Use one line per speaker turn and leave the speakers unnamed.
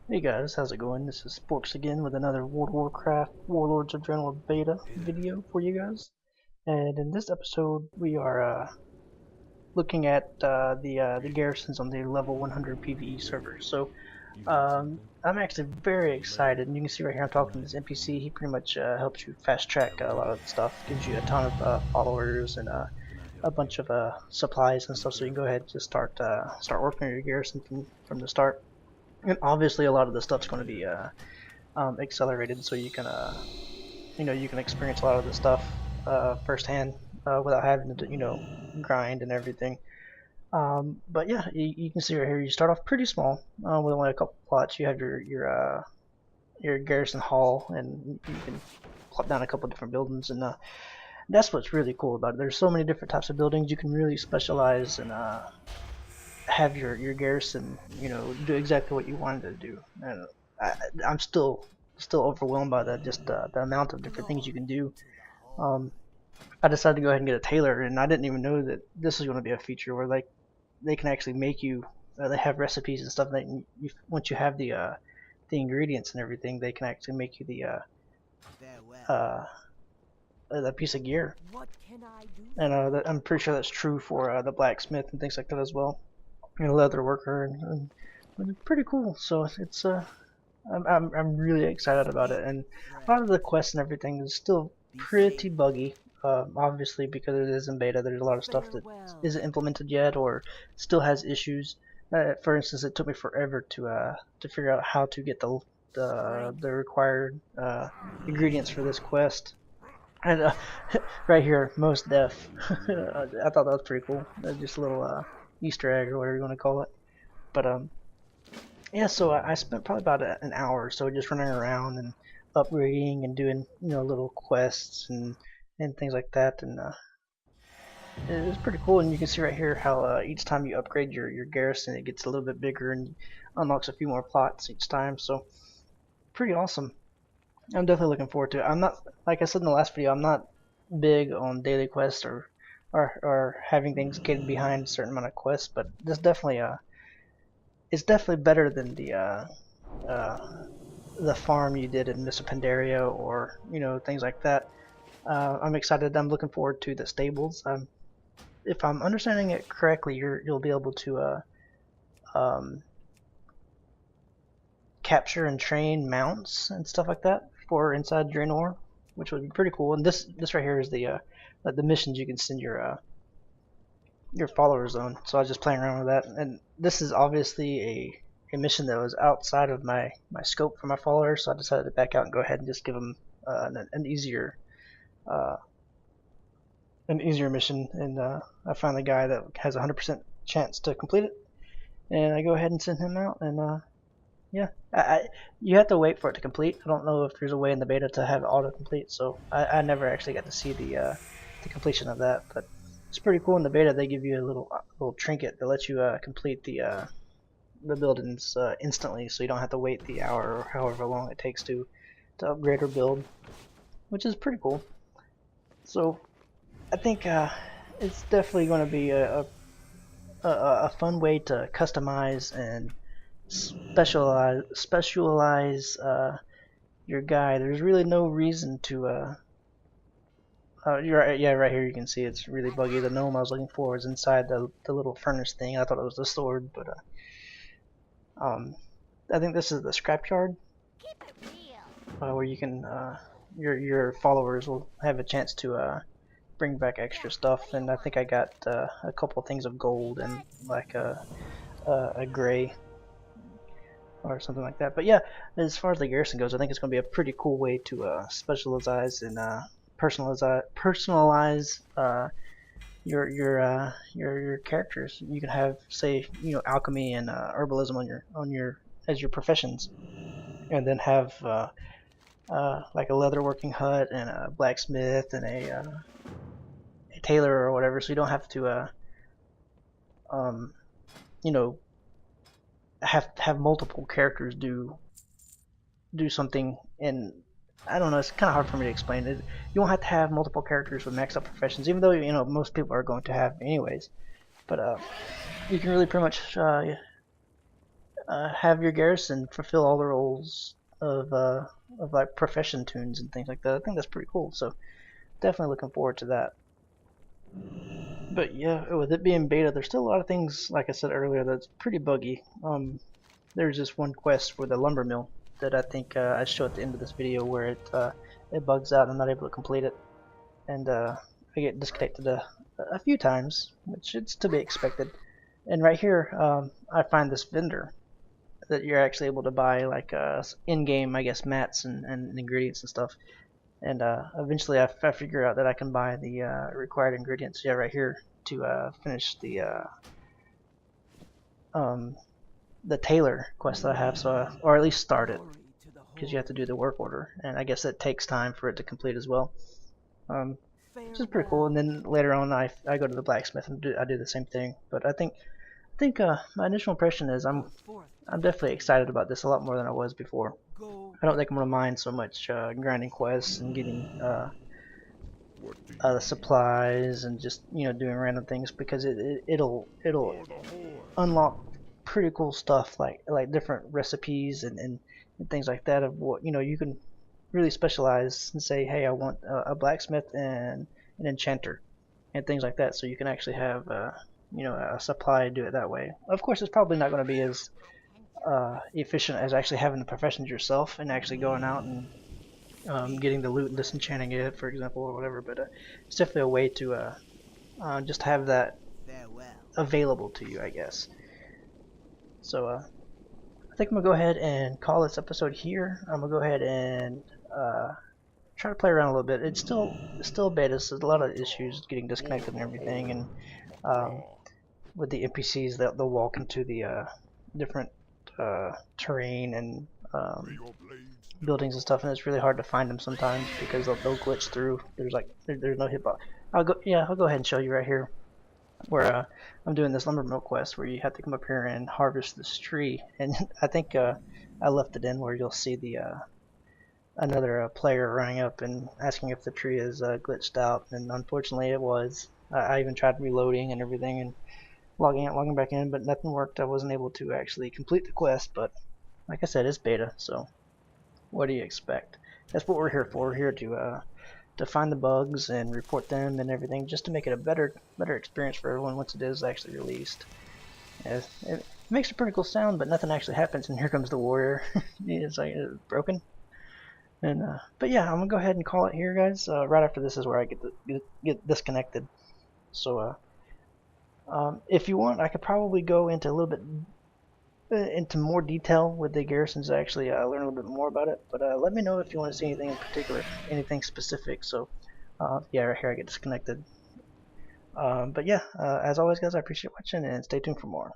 Hey guys, how's it going? This is Sporks again with another World of Warcraft Warlords of Draenor Beta video for you guys. And in this episode, we are looking at the garrisons on the level 100 PvE server. So I'm actually very excited, and you can see right here I'm talking to this NPC. He pretty much helps you fast track a lot of the stuff, gives you a ton of followers and a bunch of supplies and stuff. So you can go ahead and just start working on your garrison from the start. And obviously, a lot of the stuff's going to be accelerated, so you can you can experience a lot of the stuff firsthand without having to grind and everything. But yeah, you can see right here you start off pretty small with only a couple plots. You have your garrison hall, and you can plop down a couple different buildings, and that's what's really cool about it. There's so many different types of buildings. You can really specialize and have your garrison do exactly what you wanted to do. And I'm still overwhelmed by that, just the amount of different things you can do. um, I decided to go ahead and get a tailor, and I didn't even know that this is going to be a feature where like they can actually make you they have recipes and stuff that once you have the ingredients and everything, they can actually make you uh, the piece of gear. And I'm pretty sure that's true for the blacksmith and things like that as well, and a leather worker, and it's pretty cool. So it's I'm really excited about it, and a lot of the quests and everything is still pretty buggy. Obviously, because it is in beta, there's a lot of stuff that isn't implemented yet or still has issues. For instance, it took me forever to figure out how to get the required ingredients for this quest. And right here, most deaf. I thought that was pretty cool. Just a little Easter egg or whatever you want to call it. But yeah, so I spent probably about an hour or so just running around and upgrading and doing little quests and things like that, and it was pretty cool. And you can see right here how each time you upgrade your garrison, it gets a little bit bigger and unlocks a few more plots each time. So pretty awesome. I'm definitely looking forward to it. I'm not, like I said in the last video, I'm not big on daily quests or having things gated behind a certain amount of quests, but this definitely it's definitely better than the farm you did in Mr. Pandaria, or things like that. I'm excited. I'm looking forward to the stables. If I'm understanding it correctly, you'll be able to um, capture and train mounts and stuff like that for inside Draenor, which would be pretty cool. And this right here is the missions you can send your followers on. So I was just playing around with that, and this is obviously a mission that was outside of my scope for my followers, so I decided to back out and go ahead and just give them an easier uh, mission. And I find the guy that has a 100% chance to complete it, and I go ahead and send him out. And yeah, you have to wait for it to complete. I don't know if there's a way in the beta to have it auto complete, so I never actually got to see the completion of that. But it's pretty cool. In the beta, they give you a little trinket that lets you complete the buildings instantly, so you don't have to wait the hour or however long it takes to upgrade or build, which is pretty cool. So I think it's definitely going to be a fun way to customize and specialize your guy. There's really no reason to yeah, right here you can see it's really buggy. The gnome I was looking for is inside the little furnace thing. I thought it was the sword, but I think this is the scrapyard, where you can your followers will have a chance to bring back extra stuff. And I think I got a couple things of gold and like a gray or something like that. But yeah, as far as the garrison goes, I think it's going to be a pretty cool way to specialize and personalize your characters. You can have, say, alchemy and herbalism on your as your professions, and then have like a leatherworking hut and a blacksmith and a tailor or whatever. So you don't have to um, you know have multiple characters do something. And I don't know, it's kind of hard for me to explain it. You won't have to have multiple characters with maxed out professions, even though most people are going to have anyways. But you can really pretty much have your Garrison fulfill all the roles of like profession tunes and things like that. I think that's pretty cool. So definitely looking forward to that. But yeah, with it being beta, there's still a lot of things, like I said earlier, that's pretty buggy. There's this one quest for the lumber mill that I think I show at the end of this video where it bugs out and I'm not able to complete it, and I get disconnected a few times, which is to be expected. And right here, I find this vendor that you're actually able to buy like in-game, I guess, mats and ingredients and stuff. And eventually I figure out that I can buy the required ingredients, yeah, right here, to finish the tailor quest that I have, so or at least start it, because you have to do the work order, and I guess it takes time for it to complete as well, which is pretty cool. And then later on I go to the blacksmith and I do the same thing. But I think my initial impression is I'm definitely excited about this a lot more than I was before. I don't think I'm gonna mind so much grinding quests and getting the supplies and just doing random things, because it'll unlock pretty cool stuff like different recipes and things like that, of what you can really specialize and say, hey, I want a blacksmith and an enchanter and things like that, so you can actually have a supply and do it that way. Of course, it's probably not going to be as efficient as actually having the professions yourself and actually going out and getting the loot and disenchanting it, for example, or whatever, but it's definitely a way to just have that available to you, I guess. So I think I'm gonna go ahead and call this episode here. I'm gonna go ahead and try to play around a little bit. It's still beta, so there's a lot of issues getting disconnected and everything, and with the NPCs, they'll walk into the different terrain and buildings and stuff, and it's really hard to find them sometimes because they'll glitch through. There's no hitbox. I'll go ahead and show you right here where I'm doing this lumber mill quest where you have to come up here and harvest this tree, and I think I left it in where you'll see the another player running up and asking if the tree is glitched out, and unfortunately it was. I even tried reloading and everything and logging out, logging back in, but nothing worked. I wasn't able to actually complete the quest, but like I said, it's beta, so what do you expect? That's what we're here for. We're here to find the bugs and report them and everything, just to make it a better experience for everyone once it is actually released. It makes a pretty cool sound, but nothing actually happens, and here comes the warrior. It's like it's broken. And but yeah, I'm gonna go ahead and call it here, guys. Right after this is where I get disconnected. So if you want, I could probably go into a little bit into more detail with the garrisons, actually learn a little bit more about it, but let me know if you want to see anything in particular, anything specific. So yeah, right here I get disconnected. But yeah, as always, guys, I appreciate watching, and stay tuned for more.